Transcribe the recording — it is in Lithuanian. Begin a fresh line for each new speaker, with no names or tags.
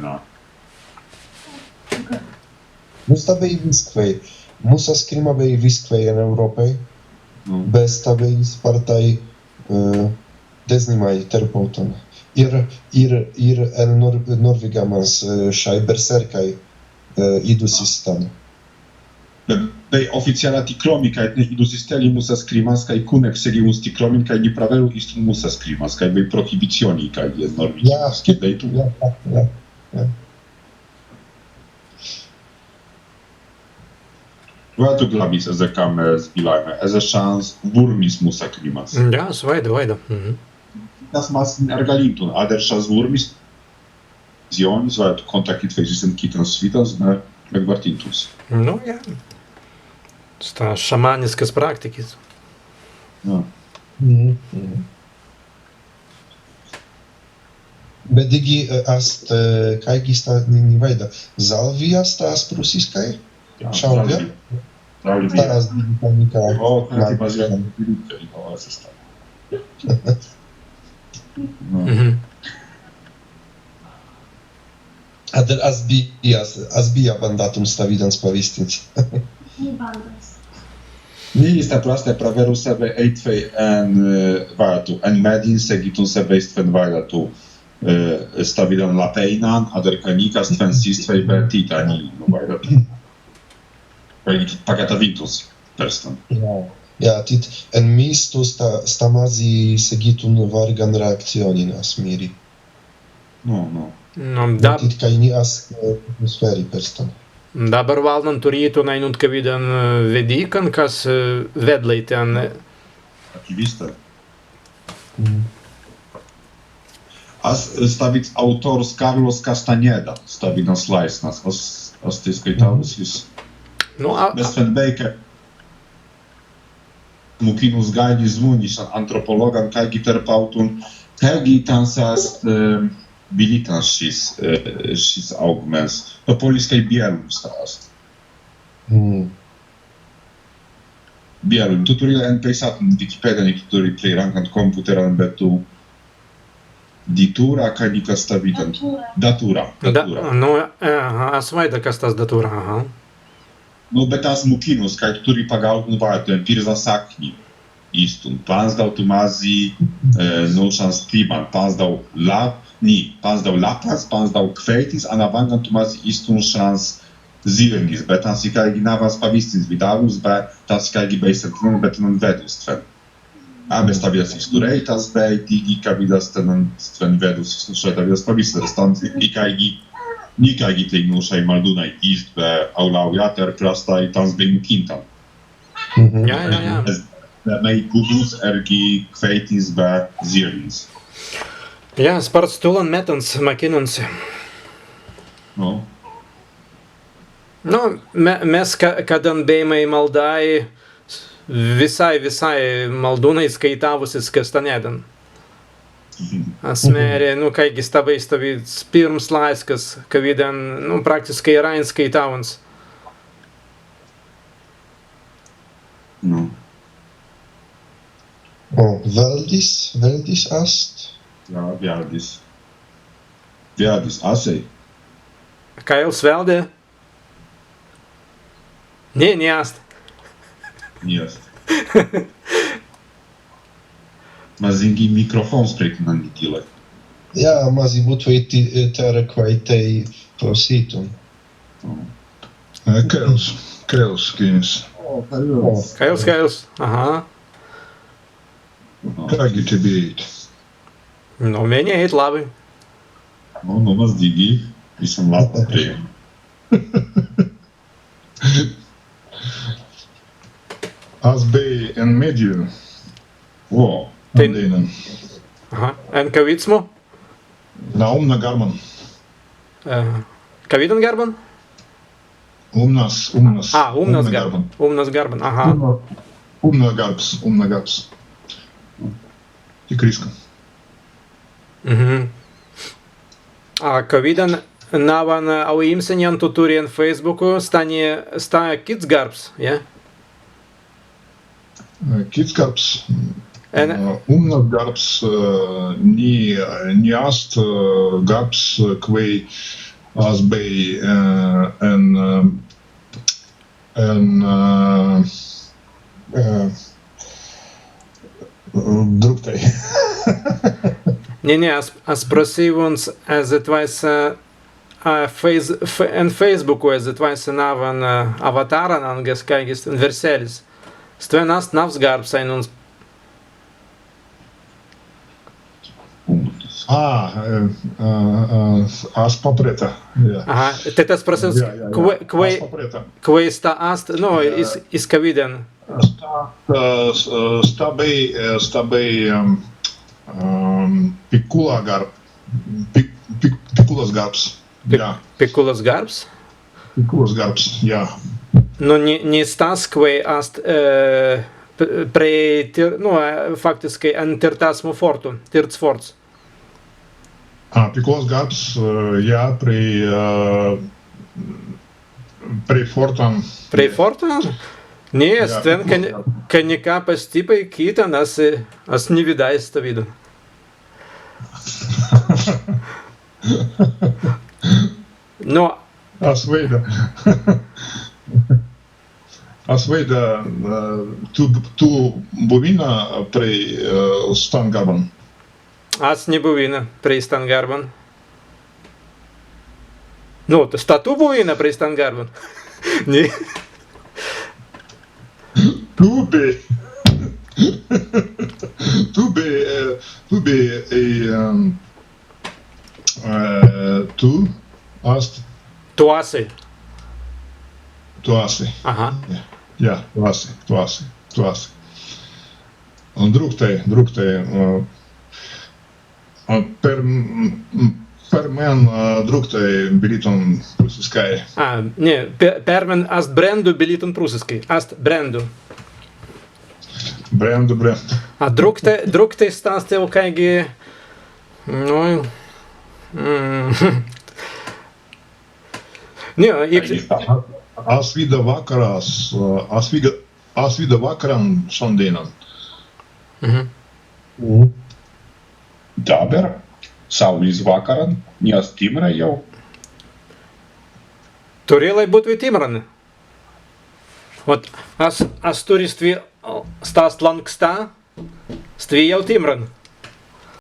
Na.
Musta bei Viskvei. Musa scrima bei Viskvei în Europei. Besta bei Spartai deznimai terpauton. Ir el Norvigamans šai berserkai idusistan.
Bei oficjala tikromi, kaj ne idusisteli musa skrimas, kaj kunek serius tikromin, kaj ni pravelu istun musa skrimas, kaj bei prohibicioni, kaj jest norvigimaski, bei tu.
Ja.
Vaatu glabis ezekam zbilajme, eze szans vurmis musa krimas.
Jā, vaida.
Tas mas ergalintun, ader šas vurmis zionis, vaatu kontaktit feisisen kitans svitas, meg vartintus.
Nu, jā. Tā šamaniskas praktikas.
Ja.
Bedigi ast kaigis ta ni vaida. Zalvias ta asprusis kai? Šalvia?
Zalvia.
Taras digitanika.
O, kaj bazjan bilite, o, asistan.
Ader asbija bandatum stavidans pavistinci.
Nii sta proaste praveru sebe eitfei en medin segitun sebe istven vaidatu stavidan lapeinan, ader kanikas tven sistvei bertita ni vaidatu. Pagata vintus perstan.
Ja, tit en mistu stamazi segitun vargan reakcionin asmiri.
No.
Tit kai ni as atmosferi perstan.
Dabar valdan turėtų nainut kavidan vedikan, kas vedlai ten.
Aktivista. As stavits autors Carlos Castaneda, stavidas laisnas, as tai skaitavus jis. Bestven Beike mukinus gaidis zmunis antropologan, kaigi terpautun, kaigi tansas bilitans šis augmens. To poliskai Bielus taast. Bielun. Tu turi en peisatun Wikipedian, tu turi play rankant komputeran, bet tu ditura, kaigi stavidan. Datura.
As vaida, kas tas datura, aha.
No, bet tas mukinus, kaj tu turi pagaut nu vajatu, pirza sakni istun. Pans dau tumazi no šans kliman. Pans dau lapas, pans dau kveitis, a navangan tumazi istun šans zirnis, bet tasikaigi navas pavistins vidavus, bet tas ikaigi beisetinen, bet non vedus tven. Abe stavidas istureitas, bet ika vidas tenan tven vedus istureita vidas pavistins, tas ikaigi Nikaigi tei nuusai maldunai istbe aulau jater prastai tans bei mukintan.
Ja.
Mei kubus ergi kveitis be zirnis.
Ja, sparts tulan metans makinans.
No.
Nu, mes kadan beimai maldai visai maldūnai skaitavusis Kastanedan. Asmērė, kaigi stabai pirms laiskas, kavidan, praktiski rain skaitavans.
No.
Veldis ast?
Ja, Viadis, asei.
Kails veldė? Ne ast.
Niest. Mazingi mikrofon spreekt na nitile.
Ja, mazi butvei tere quaitei prositun.
Kails kīnis.
Kails, aha.
Kāgi te bijīt?
Nu, viņi iet labi.
No, mazdīgi, visam labi priem.
As biju en mediju.
O.
Aha, en kavitsmu?
Na Umna Garban.
Kavidan Garban?
Umnas
Garban. Umnas Garban, aha.
Umna Garbs. Tik riska.
A kavidan navan au imsenjan tu turi en Facebooku sta Kids Garbs, ja?
Kids Garbs. Umnas darbs, ni ast darbs, kvei as bei druktei.
Не, аз спросив ons, това са en Facebook, това са наван аватара на английски верселис. Стве нас навсгарб сайн ons.
As papreta. Ja.
Ага, те те спросил,
As papreta.
кое ста аст, ну, изкавиден.
Stabei Pikula garb. Pikulas garbs. Jā.
Пикулас гарбс.
Pikulas garbs, jā.
Но не стас, кое аст ну, фактически антиртасму форту, тирцфорц.
Pikulas garbs, jā, при fortam.
При форту? Не, ствен коньяка по стипа и кита, аз не видаю это виду. Но
As veida tu buvina при Stangarban.
аз не бувина при Стангарбан. Ну, то стату бувина при Стангарбан. Не.
Tu ast
Туаси.
tu asi.
Ага.
Jā, tu asi. Un druktei, per men druktei biliton prusiskай.
Не, пермен аст бренду билитон прусиски. Аст бренду.
Бренд.
А другте стастел кайги... Ну... Не,
As vida vakarās, as vida vakaram šodienan.
Daber, saulės vakarą, nes timra jau.
Турелай būt timrani. Вот, аз турист ви стаст лангста, стві jau timran.